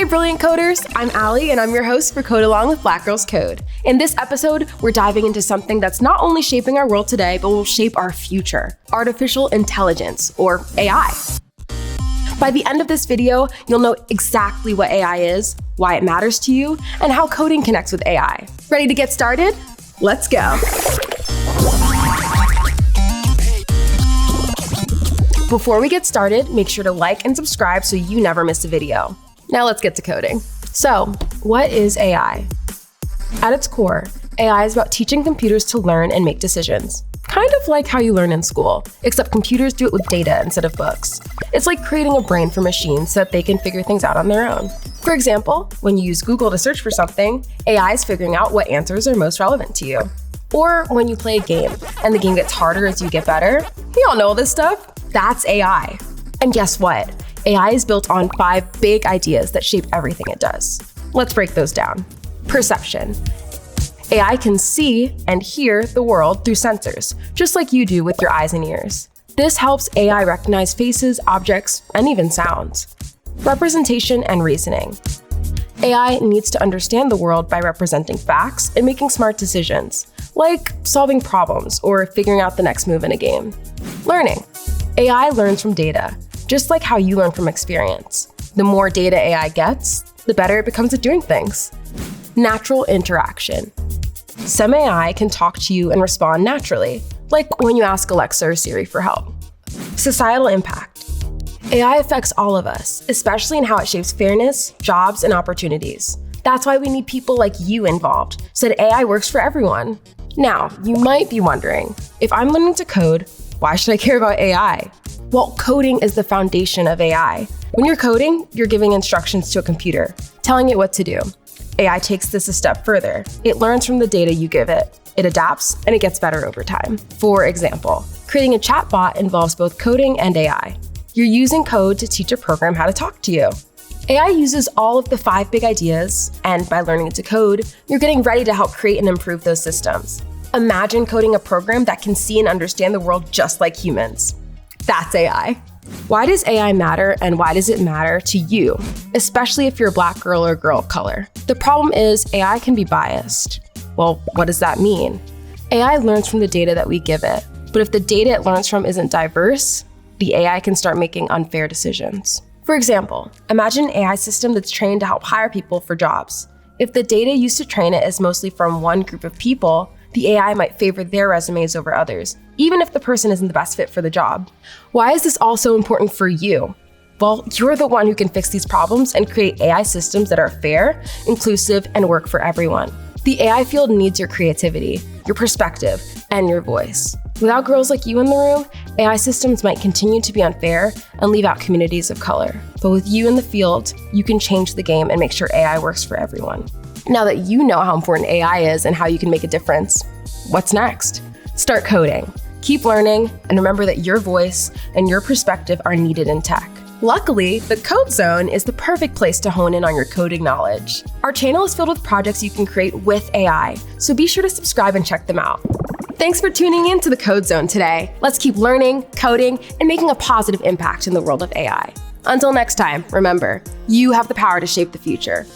brilliant coders, I'm Allie and I'm your host for Code Along with Black Girls Code. In this episode, we're diving into something that's not only shaping our world today, but will shape our future: artificial intelligence, or AI. By the end of this video, you'll know exactly what AI is, why it matters to you, and how coding connects with AI. Ready to get started? Let's go. Before we get started, make sure to like and subscribe so you never miss a video. Now let's get to coding. So, what is AI? At its core, AI is about teaching computers to learn and make decisions. Kind of like how you learn in school, except computers do it with data instead of books. It's like creating a brain for machines so that they can figure things out on their own. For example, when you use Google to search for something, AI is figuring out what answers are most relevant to you. Or when you play a game, and the game gets harder as you get better. We all know this stuff. That's AI. And guess what? AI is built on 5 big ideas that shape everything it does. Let's break those down. Perception. AI can see and hear the world through sensors, just like you do with your eyes and ears. This helps AI recognize faces, objects, and even sounds. Representation and reasoning. AI needs to understand the world by representing facts and making smart decisions, like solving problems or figuring out the next move in a game. Learning. AI learns from data, just like how you learn from experience. The more data AI gets, the better it becomes at doing things. Natural interaction. Some AI can talk to you and respond naturally, like when you ask Alexa or Siri for help. Societal impact. AI affects all of us, especially in how it shapes fairness, jobs, and opportunities. That's why we need people like you involved, so that AI works for everyone. Now, you might be wondering, if I'm learning to code, why should I care about AI? Well, coding is the foundation of AI. When you're coding, you're giving instructions to a computer, telling it what to do. AI takes this a step further. It learns from the data you give it. It adapts, and it gets better over time. For example, creating a chatbot involves both coding and AI. You're using code to teach a program how to talk to you. AI uses all of the 5 big ideas, and by learning to code, you're getting ready to help create and improve those systems. Imagine coding a program that can see and understand the world just like humans. That's AI. Why does AI matter, and why does it matter to you, especially if you're a Black girl or girl of color? The problem is AI can be biased. Well, what does that mean? AI learns from the data that we give it, but if the data it learns from isn't diverse, the AI can start making unfair decisions. For example, imagine an AI system that's trained to help hire people for jobs. If the data used to train it is mostly from one group of people, the AI might favor their resumes over others, even if the person isn't the best fit for the job. Why is this all so important for you? Well, you're the one who can fix these problems and create AI systems that are fair, inclusive, and work for everyone. The AI field needs your creativity, your perspective, and your voice. Without girls like you in the room, AI systems might continue to be unfair and leave out communities of color. But with you in the field, you can change the game and make sure AI works for everyone. Now that you know how important AI is and how you can make a difference, what's next? Start coding, keep learning, and remember that your voice and your perspective are needed in tech. Luckily, the Code Zone is the perfect place to hone in on your coding knowledge. Our channel is filled with projects you can create with AI, so be sure to subscribe and check them out. Thanks for tuning in to the Code Zone today. Let's keep learning, coding, and making a positive impact in the world of AI. Until next time, remember, you have the power to shape the future.